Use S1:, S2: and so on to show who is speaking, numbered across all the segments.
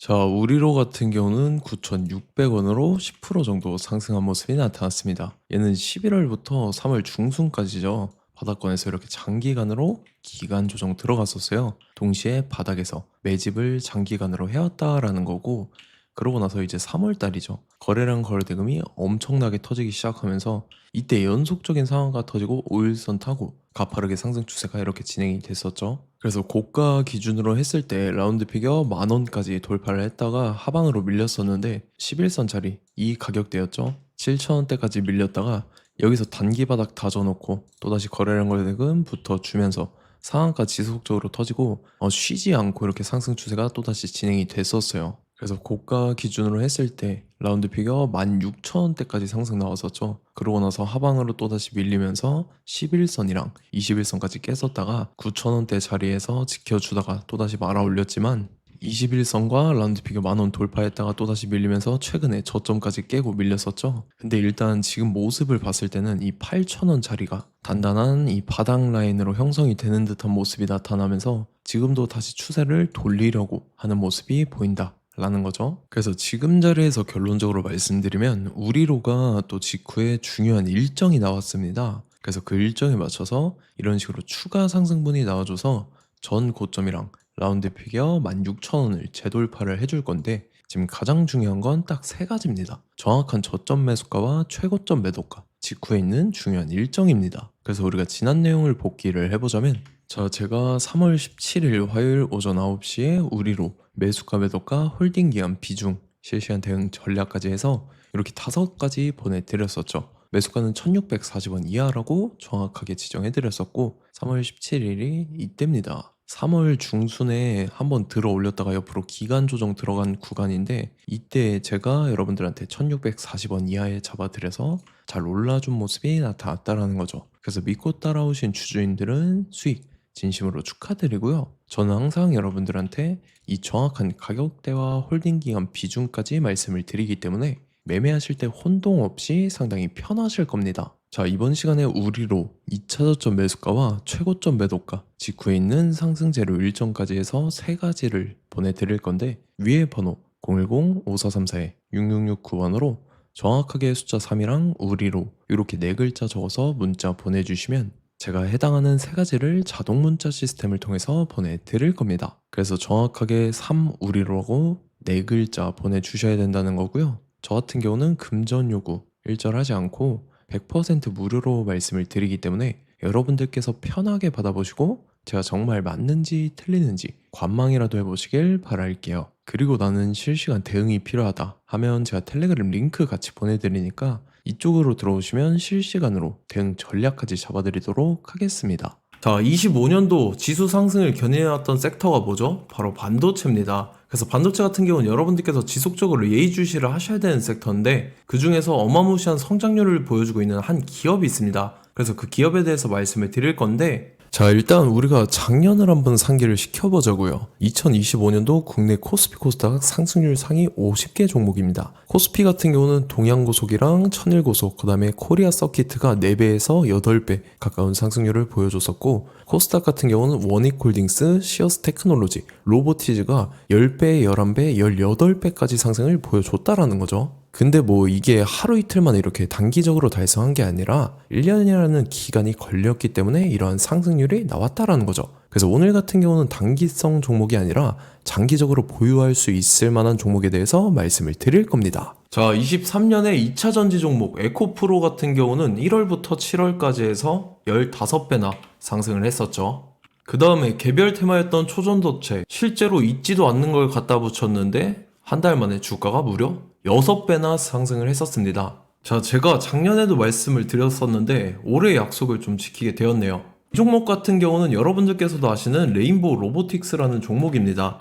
S1: 자, 우리로 같은 경우는 9,600원으로 10% 정도 상승한 모습이 나타났습니다. 얘는 11월부터 3월 중순까지죠. 바닥권에서 이렇게 장기간으로 기간 조정 들어갔었어요. 동시에 바닥에서 매집을 장기간으로 해왔다라는 거고, 그러고 나서 이제 3월 달이죠. 거래량 거래대금이 엄청나게 터지기 시작하면서 이때 연속적인 상황가 터지고 5일선 타고 가파르게 상승 추세가 이렇게 진행이 됐었죠. 그래서 고가 기준으로 했을 때 라운드 피겨 10,000원까지 돌파를 했다가 하방으로 밀렸었는데 11선짜리 이 가격대였죠. 7,000원대까지 밀렸다가 여기서 단기 바닥 다져놓고 또다시 거래량 거래대금 붙어주면서 상한가 지속적으로 터지고 쉬지 않고 이렇게 상승 추세가 또다시 진행이 됐었어요. 그래서 고가 기준으로 했을 때 라운드 피겨 16,000원대까지 상승 나왔었죠. 그러고 나서 하방으로 또다시 밀리면서 11선이랑 21선까지 깼었다가 9,000원대 자리에서 지켜주다가 또다시 말아 올렸지만 21선과 라운드 피겨 10,000원 돌파했다가 또다시 밀리면서 최근에 저점까지 깨고 밀렸었죠. 근데 일단 지금 모습을 봤을 때는 이 8,000원 자리가 단단한 이 바닥 라인으로 형성이 되는 듯한 모습이 나타나면서 지금도 다시 추세를 돌리려고 하는 모습이 보인다 라는 거죠. 그래서 지금 자리에서 결론적으로 말씀드리면 우리로가 또 직후에 중요한 일정이 나왔습니다. 그래서 그 일정에 맞춰서 이런 식으로 추가 상승분이 나와줘서 전 고점이랑 라운드 피겨 16,000원을 재돌파를 해줄 건데 지금 가장 중요한 건 딱 세 가지입니다. 정확한 저점 매수가와 최고점 매도가, 직후에 있는 중요한 일정입니다. 그래서 우리가 지난 내용을 복기를 해보자면 자, 제가 3월 17일 화요일 오전 9시에 우리로 매수가 매도가 홀딩 기간 비중 실시간 대응 전략까지 해서 이렇게 5가지 보내드렸었죠. 매수가는 1640원 이하라고 정확하게 지정해드렸었고 3월 17일이 이때입니다. 3월 중순에 한번 들어 올렸다가 옆으로 기간 조정 들어간 구간인데 이때 제가 여러분들한테 1640원 이하에 잡아드려서 잘 올라준 모습이 나타났다라는 거죠. 그래서 믿고 따라오신 주주님들은 수익 진심으로 축하드리고요. 저는 항상 여러분들한테 이 정확한 가격대와 홀딩 기간 비중까지 말씀을 드리기 때문에 매매하실 때 혼동 없이 상당히 편하실 겁니다. 자, 이번 시간에 우리로 2차 저점 매수가와 최고점 매도가, 직후에 있는 상승재료 일정까지 해서 세 가지를 보내드릴 건데 위에 번호 010-5434-6669번으로 정확하게 숫자 3이랑 우리로 이렇게 네 글자 적어서 문자 보내주시면 제가 해당하는 세 가지를 자동 문자 시스템을 통해서 보내드릴 겁니다. 그래서 정확하게 3 우리로라고 네 글자 보내주셔야 된다는 거고요. 저 같은 경우는 금전 요구 일절하지 않고 100% 무료로 말씀을 드리기 때문에 여러분들께서 편하게 받아보시고 제가 정말 맞는지 틀리는지 관망이라도 해보시길 바랄게요. 그리고 나는 실시간 대응이 필요하다 하면 제가 텔레그램 링크 같이 보내드리니까 이쪽으로 들어오시면 실시간으로 대응 전략까지 잡아드리도록 하겠습니다. 자, 25년도 지수 상승을 견인해왔던 섹터가 뭐죠? 바로 반도체입니다. 그래서 반도체 같은 경우는 여러분들께서 지속적으로 예의주시를 하셔야 되는 섹터인데 그 중에서 어마무시한 성장률을 보여주고 있는 한 기업이 있습니다. 그래서 그 기업에 대해서 말씀을 드릴 건데 자, 일단 우리가 작년을 한번 상기를 시켜보자고요. 2025년도 국내 코스피 코스닥 상승률 상위 50개 종목입니다. 코스피 같은 경우는 동양고속이랑 천일고속, 그 다음에 코리아 서키트가 4배에서 8배 가까운 상승률을 보여줬었고 코스닥 같은 경우는 원익홀딩스, 시어스 테크놀로지, 로보티즈가 10배, 11배, 18배까지 상승을 보여줬다라는 거죠. 근데 뭐 이게 하루 이틀만 이렇게 단기적으로 달성한 게 아니라 1년이라는 기간이 걸렸기 때문에 이러한 상승률이 나왔다라는 거죠. 그래서 오늘 같은 경우는 단기성 종목이 아니라 장기적으로 보유할 수 있을 만한 종목에 대해서 말씀을 드릴 겁니다. 자, 23년에 2차 전지 종목 에코프로 같은 경우는 1월부터 7월까지 해서 15배나 상승을 했었죠. 그 다음에 개별 테마였던 초전도체 실제로 있지도 않는 걸 갖다 붙였는데 한 달 만에 주가가 무려 6배나 상승을 했었습니다. 자, 제가 작년에도 말씀을 드렸었는데 올해 약속을 좀 지키게 되었네요. 이 종목 같은 경우는 여러분들께서도 아시는 레인보우 로보틱스라는 종목입니다.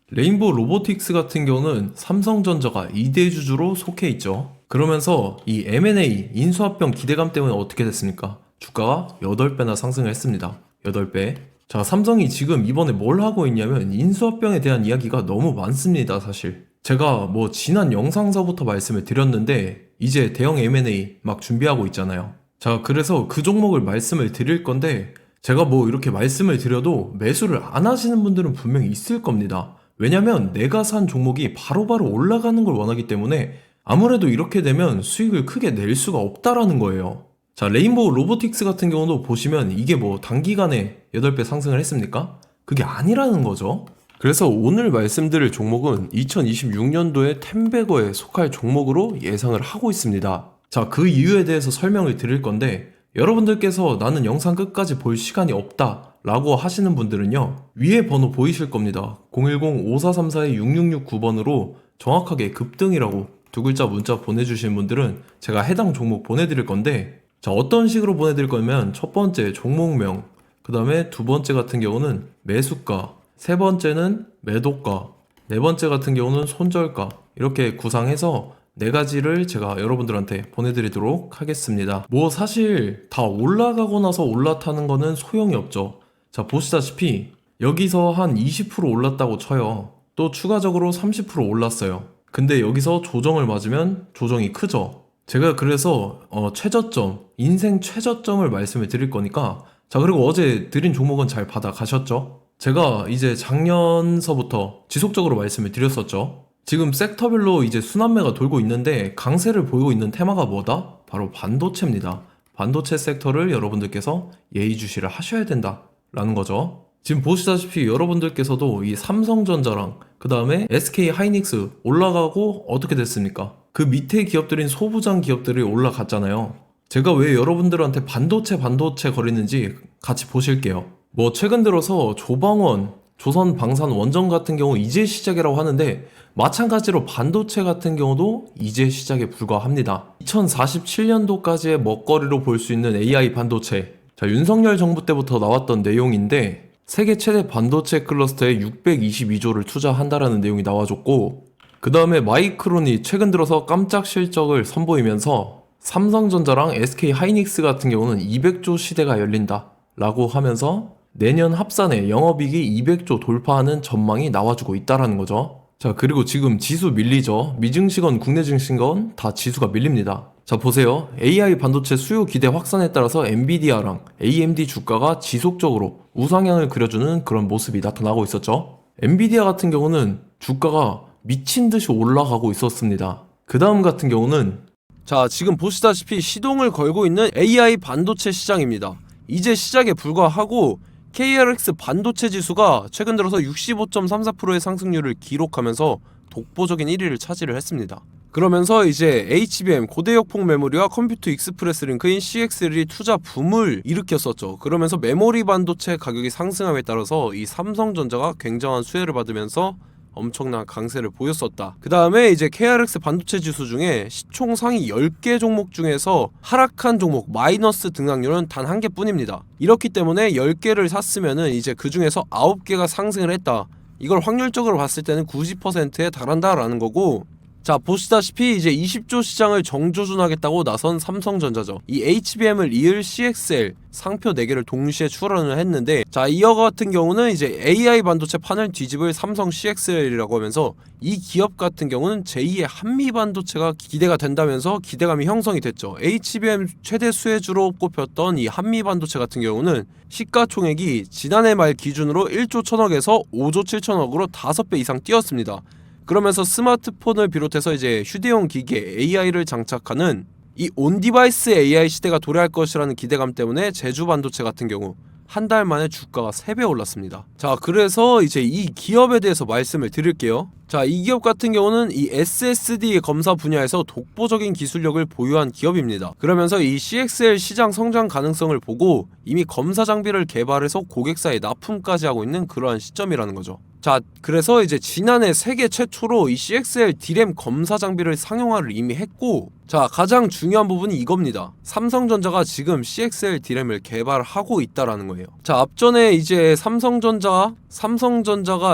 S1: 레인보우 로보틱스 같은 경우는 삼성전자가 2대 주주로 속해 있죠. 그러면서 이 M&A 인수합병 기대감 때문에 어떻게 됐습니까? 주가가 8배나 상승을 했습니다. 8배. 자, 삼성이 지금 이번에 뭘 하고 있냐면 인수합병에 대한 이야기가 너무 많습니다, 사실. 제가 뭐 지난 영상서부터 말씀을 드렸는데 이제 대형 M&A 막 준비하고 있잖아요. 자, 그래서 그 종목을 말씀을 드릴 건데 제가 뭐 이렇게 말씀을 드려도 매수를 안 하시는 분들은 분명히 있을 겁니다. 왜냐면 내가 산 종목이 바로바로 올라가는 걸 원하기 때문에 아무래도 이렇게 되면 수익을 크게 낼 수가 없다라는 거예요. 자, 레인보우 로보틱스 같은 경우도 보시면 이게 뭐 단기간에 8배 상승을 했습니까? 그게 아니라는 거죠. 그래서 오늘 말씀드릴 종목은 2026년도에 텐베거에 속할 종목으로 예상을 하고 있습니다. 자, 그 이유에 대해서 설명을 드릴 건데 여러분들께서 나는 영상 끝까지 볼 시간이 없다 라고 하시는 분들은요, 위에 번호 보이실 겁니다. 010-5434-6669번으로 정확하게 급등이라고 두 글자 문자 보내주신 분들은 제가 해당 종목 보내드릴 건데, 자, 어떤 식으로 보내드릴 거냐면 첫 번째 종목명, 그 다음에 두 번째 같은 경우는 매수가, 세 번째는 매도가, 네 번째 같은 경우는 손절가, 이렇게 구상해서 네 가지를 제가 여러분들한테 보내드리도록 하겠습니다. 뭐 사실 다 올라가고 나서 올라타는 거는 소용이 없죠. 자, 보시다시피 여기서 한 20% 올랐다고 쳐요. 또 추가적으로 30% 올랐어요. 근데 여기서 조정을 맞으면 조정이 크죠. 제가 그래서 최저점, 인생 최저점을 말씀을 드릴 거니까, 자, 그리고 어제 드린 종목은 잘 받아가셨죠? 제가 이제 작년서부터 지속적으로 말씀을 드렸었죠. 지금 섹터별로 이제 순환매가 돌고 있는데 강세를 보이고 있는 테마가 뭐다? 바로 반도체입니다. 반도체 섹터를 여러분들께서 예의주시를 하셔야 된다 라는 거죠. 지금 보시다시피 여러분들께서도 이 삼성전자랑 그 다음에 SK 하이닉스 올라가고 어떻게 됐습니까? 그 밑에 기업들인 소부장 기업들이 올라갔잖아요. 제가 왜 여러분들한테 반도체 거리는지 같이 보실게요. 뭐 최근 들어서 조방원, 조선방산 원전 같은 경우 이제 시작이라고 하는데 마찬가지로 반도체 같은 경우도 이제 시작에 불과합니다. 2047년도까지의 먹거리로 볼 수 있는 AI 반도체. 자, 윤석열 정부 때부터 나왔던 내용인데 세계 최대 반도체 클러스터에 622조를 투자한다라는 내용이 나와줬고, 그 다음에 마이크론이 최근 들어서 깜짝 실적을 선보이면서 삼성전자랑 SK 하이닉스 같은 경우는 200조 시대가 열린다 라고 하면서 내년 합산에 영업이익이 200조 돌파하는 전망이 나와주고 있다라는 거죠. 자, 그리고 지금 지수 밀리죠. 미증시건 국내 증시건 다 지수가 밀립니다. 자, 보세요. AI 반도체 수요 기대 확산에 따라서 엔비디아랑 AMD 주가가 지속적으로 우상향을 그려주는 그런 모습이 나타나고 있었죠. 엔비디아 같은 경우는 주가가 미친 듯이 올라가고 있었습니다. 그 다음 같은 경우는, 자, 지금 보시다시피 시동을 걸고 있는 AI 반도체 시장입니다. 이제 시작에 불과하고 KRX 반도체 지수가 최근 들어서 65.34%의 상승률을 기록하면서 독보적인 1위를 차지를 했습니다. 그러면서 이제 HBM 고대역폭 메모리와 컴퓨터 익스프레스 링크인 CXL이 투자 붐을 일으켰었죠. 그러면서 메모리 반도체 가격이 상승함에 따라서 이 삼성전자가 굉장한 수혜를 받으면서 엄청난 강세를 보였었다. 그 다음에 이제 KRX 반도체 지수 중에 시총 상위 10개 종목 중에서 하락한 종목 마이너스 등락률은 단 한 개뿐입니다. 이렇기 때문에 10개를 샀으면은 이제 그 중에서 9개가 상승을 했다. 이걸 확률적으로 봤을 때는 90%에 달한다라는 거고, 자, 보시다시피 이제 20조 시장을 정조준하겠다고 나선 삼성전자죠. 이 HBM을 이을 CXL 상표 4개를 동시에 출원을 했는데, 자, 이어 같은 경우는 이제 AI 반도체 판을 뒤집을 삼성 CXL이라고 하면서 이 기업 같은 경우는 제2의 한미 반도체가 기대가 된다면서 기대감이 형성이 됐죠. HBM 최대 수혜주로 꼽혔던 이 한미 반도체 같은 경우는 시가총액이 지난해 말 기준으로 1조 1000억에서 5조 7천억으로 5배 이상 뛰었습니다. 그러면서 스마트폰을 비롯해서 이제 휴대용 기기에 AI를 장착하는 이 온디바이스 AI 시대가 도래할 것이라는 기대감 때문에 제주 반도체 같은 경우 한 달 만에 주가가 3배 올랐습니다. 자, 그래서 이제 이 기업에 대해서 말씀을 드릴게요. 자, 이 기업 같은 경우는 이 SSD 검사 분야에서 독보적인 기술력을 보유한 기업입니다. 그러면서 이 CXL 시장 성장 가능성을 보고 이미 검사 장비를 개발해서 고객사에 납품까지 하고 있는 그러한 시점이라는 거죠. 자, 그래서 이제 지난해 세계 최초로 이 CXL D램 검사 장비를 상용화를 이미 했고, 자, 가장 중요한 부분이 이겁니다. 삼성전자가 지금 CXL D램을 개발하고 있다라는 거예요. 자, 앞전에 이제 삼성전자가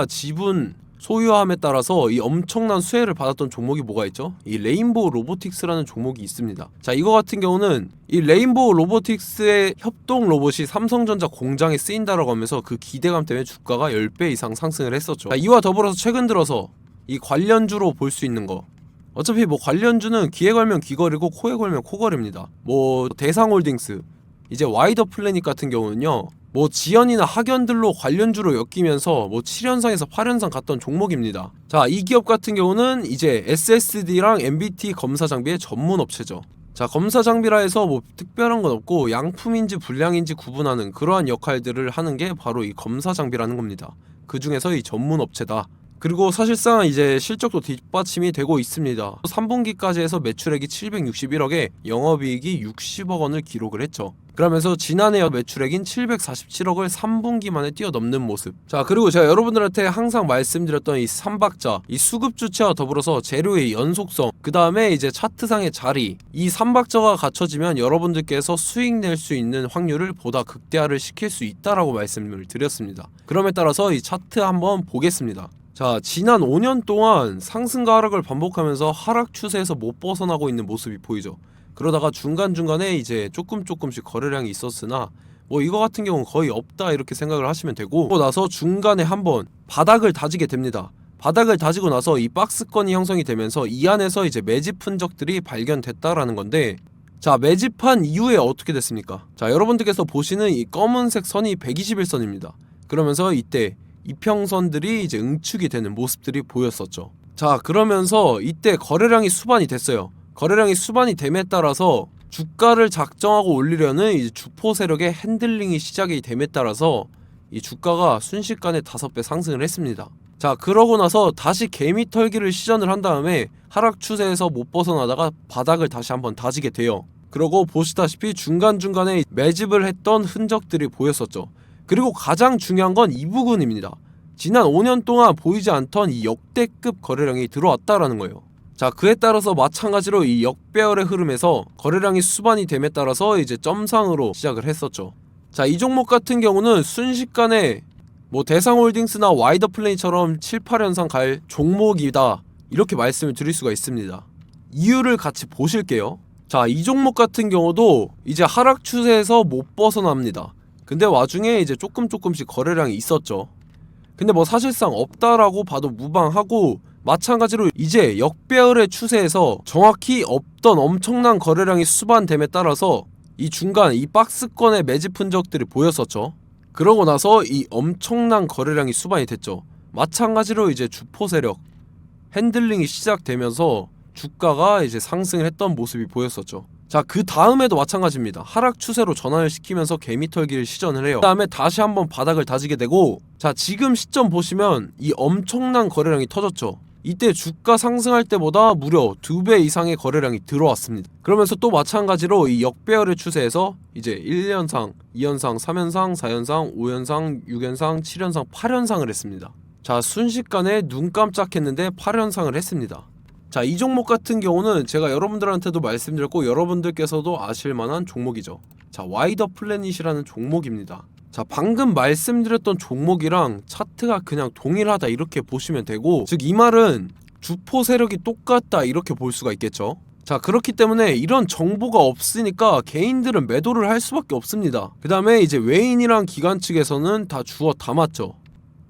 S1: 지분 소유함에 따라서 이 엄청난 수혜를 받았던 종목이 뭐가 있죠? 이 레인보우 로보틱스라는 종목이 있습니다. 자, 이거 같은 경우는 이 레인보우 로보틱스의 협동 로봇이 삼성전자 공장에 쓰인다라고 하면서 그 기대감 때문에 주가가 10배 이상 상승을 했었죠. 자, 이와 더불어서 최근 들어서 이 관련주로 볼 수 있는 거, 어차피 뭐 관련주는 귀에 걸면 귀걸이고 코에 걸면 코걸이입니다. 뭐 대상홀딩스, 이제 와이더 플래닛 같은 경우는요,
S2: 뭐 지연이나 학연들로 관련주로 엮이면서 뭐 7연상에서 8연상 갔던 종목입니다. 자, 이 기업 같은 경우는 이제 SSD랑 MBT 검사 장비의 전문 업체죠. 자, 검사 장비라 해서 뭐 특별한 건 없고 양품인지 불량인지 구분하는 그러한 역할들을 하는 게 바로 이 검사 장비라는 겁니다. 그 중에서 이 전문 업체다. 그리고 사실상 이제 실적도 뒷받침이 되고 있습니다. 3분기까지 해서 매출액이 761억에 영업이익이 60억 원을 기록을 했죠. 그러면서 지난해 매출액인 747억을 3분기 만에 뛰어넘는 모습. 자, 그리고 제가 여러분들한테 항상 말씀드렸던 이 3박자, 이 수급 주체와 더불어서 재료의 연속성, 그 다음에 이제 차트상의 자리, 이 3박자가 갖춰지면 여러분들께서 수익 낼 수 있는 확률을 보다 극대화를 시킬 수 있다라고 말씀을 드렸습니다. 그럼에 따라서 이 차트 한번 보겠습니다. 자, 지난 5년 동안 상승과 하락을 반복하면서 하락 추세에서 못 벗어나고 있는 모습이 보이죠. 그러다가 중간중간에 이제 조금씩 거래량이 있었으나 뭐 이거 같은 경우는 거의 없다 이렇게 생각을 하시면 되고, 그러고 나서 중간에 한번 바닥을 다지게 됩니다. 바닥을 다지고 나서 이 박스권이 형성이 되면서 이 안에서 이제 매집 흔적들이 발견됐다라는 건데, 자, 매집한 이후에 어떻게 됐습니까? 자, 여러분들께서 보시는 이 검은색 선이 121선입니다. 그러면서 이때 이평선들이 이제 응축이 되는 모습들이 보였었죠. 자, 그러면서 이때 거래량이 수반이 됐어요. 거래량이 수반이 됨에 따라서 주가를 작정하고 올리려는 이제 주포 세력의 핸들링이 시작이 됨에 따라서 이 주가가 순식간에 5배 상승을 했습니다. 자, 그러고 나서 다시 개미 털기를 시전을 한 다음에 하락 추세에서 못 벗어나다가 바닥을 다시 한번 다지게 돼요. 그러고 보시다시피 중간중간에 매집을 했던 흔적들이 보였었죠. 그리고 가장 중요한 건 이 부분입니다. 지난 5년 동안 보이지 않던 이 역대급 거래량이 들어왔다라는 거예요. 자, 그에 따라서 마찬가지로 이 역배열의 흐름에서 거래량이 수반이 됨에 따라서 이제 점상으로 시작을 했었죠. 자, 이 종목 같은 경우는 순식간에 뭐 대상홀딩스나 와이더플레이처럼 7, 8연상 갈 종목이다 이렇게 말씀을 드릴 수가 있습니다. 이유를 같이 보실게요. 자, 이 종목 같은 경우도 이제 하락 추세에서 못 벗어납니다. 근데 와중에 이제 조금씩 거래량이 있었죠. 근데 뭐 사실상 없다라고 봐도 무방하고, 마찬가지로 이제 역배열의 추세에서 정확히 없던 엄청난 거래량이 수반됨에 따라서 이 중간 이 박스권의 매집 흔적들이 보였었죠. 그러고 나서 이 엄청난 거래량이 수반이 됐죠. 마찬가지로 이제 주포 세력 핸들링이 시작되면서 주가가 이제 상승을 했던 모습이 보였었죠. 자, 그 다음에도 마찬가지입니다. 하락 추세로 전환을 시키면서 개미털기를 시전을 해요. 그 다음에 다시 한번 바닥을 다지게 되고, 자, 지금 시점 보시면 이 엄청난 거래량이 터졌죠. 이때 주가 상승할 때보다 무려 2배 이상의 거래량이 들어왔습니다. 그러면서 또 마찬가지로 이 역배열의 추세에서 이제 1연상, 2연상, 3연상, 4연상, 5연상, 6연상, 7연상, 8연상을 했습니다. 자, 순식간에 눈 깜짝했는데 8연상을 했습니다. 자, 이 종목 같은 경우는 제가 여러분들한테도 말씀드렸고 여러분들께서도 아실만한 종목이죠. 자, 와이더 플래닛이라는 종목입니다. 자, 방금 말씀드렸던 종목이랑 차트가 그냥 동일하다 이렇게 보시면 되고, 즉 이 말은 주포 세력이 똑같다 이렇게 볼 수가 있겠죠. 자, 그렇기 때문에 이런 정보가 없으니까 개인들은 매도를 할 수밖에 없습니다. 그 다음에 이제 외인이랑 기관 측에서는 다 주워 담았죠.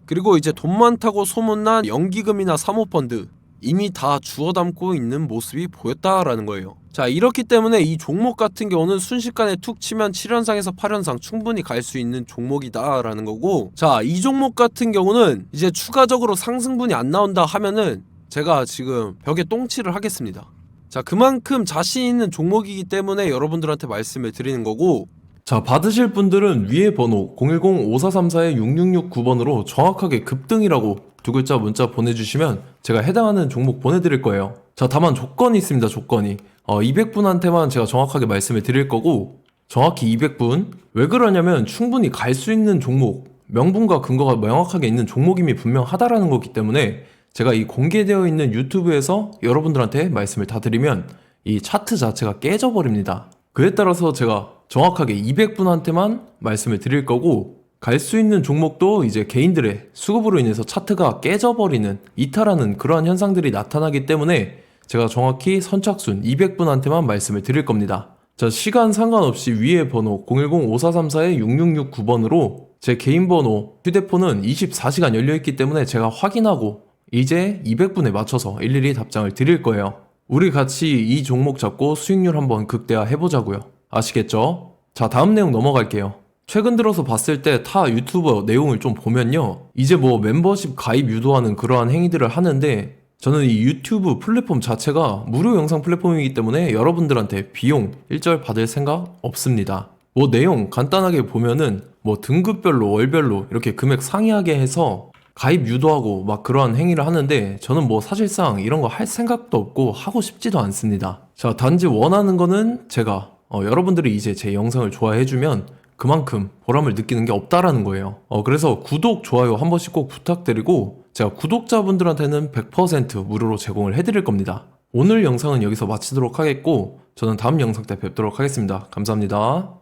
S2: 그리고 이제 돈 많다고 소문난 연기금이나 사모펀드 이미 다 주워 담고 있는 모습이 보였다라는 거예요. 자, 이렇기 때문에 이 종목 같은 경우는 순식간에 툭 치면 7연상에서 8연상 충분히 갈 수 있는 종목이다 라는 거고, 자, 이 종목 같은 경우는 이제 추가적으로 상승분이 안 나온다 하면은 제가 지금 벽에 똥칠을 하겠습니다. 자, 그만큼 자신 있는 종목이기 때문에 여러분들한테 말씀을 드리는 거고,
S1: 자, 받으실 분들은 위에 번호 010-5434-6669번으로 정확하게 급등이라고 두 글자 문자 보내주시면 제가 해당하는 종목 보내드릴 거예요. 자, 다만 조건이 있습니다. 조건이 200분한테만 제가 정확하게 말씀을 드릴 거고, 정확히 200분. 왜 그러냐면 충분히 갈 수 있는 종목, 명분과 근거가 명확하게 있는 종목임이 분명하다라는 거기 때문에 제가 이 공개되어 있는 유튜브에서 여러분들한테 말씀을 다 드리면 이 차트 자체가 깨져버립니다. 그에 따라서 제가 정확하게 200분한테만 말씀을 드릴 거고, 갈 수 있는 종목도 이제 개인들의 수급으로 인해서 차트가 깨져버리는, 이탈하는 그러한 현상들이 나타나기 때문에 제가 정확히 선착순 200분한테만 말씀을 드릴 겁니다. 자, 시간 상관없이 위에 번호 010-5434-6669번으로 제 개인 번호, 휴대폰은 24시간 열려있기 때문에 제가 확인하고 이제 200분에 맞춰서 일일이 답장을 드릴 거예요. 우리 같이 이 종목 잡고 수익률 한번 극대화 해보자고요. 아시겠죠? 자, 다음 내용 넘어갈게요. 최근 들어서 봤을 때 타 유튜버 내용을 좀 보면요. 이제 뭐 멤버십 가입 유도하는 그러한 행위들을 하는데 저는 이 유튜브 플랫폼 자체가 무료 영상 플랫폼이기 때문에 여러분들한테 비용 일절 받을 생각 없습니다. 뭐 내용 간단하게 보면은 뭐 등급별로 월별로 이렇게 금액 상이하게 해서 가입 유도하고 막 그러한 행위를 하는데 저는 뭐 사실상 이런 거 할 생각도 없고 하고 싶지도 않습니다. 자, 단지 원하는 거는 제가 여러분들이 이제 제 영상을 좋아해주면 그만큼 보람을 느끼는 게 없다라는 거예요. 그래서 구독, 좋아요 한 번씩 꼭 부탁드리고 제가 구독자분들한테는 100% 무료로 제공을 해드릴 겁니다. 오늘 영상은 여기서 마치도록 하겠고 저는 다음 영상 때 뵙도록 하겠습니다. 감사합니다.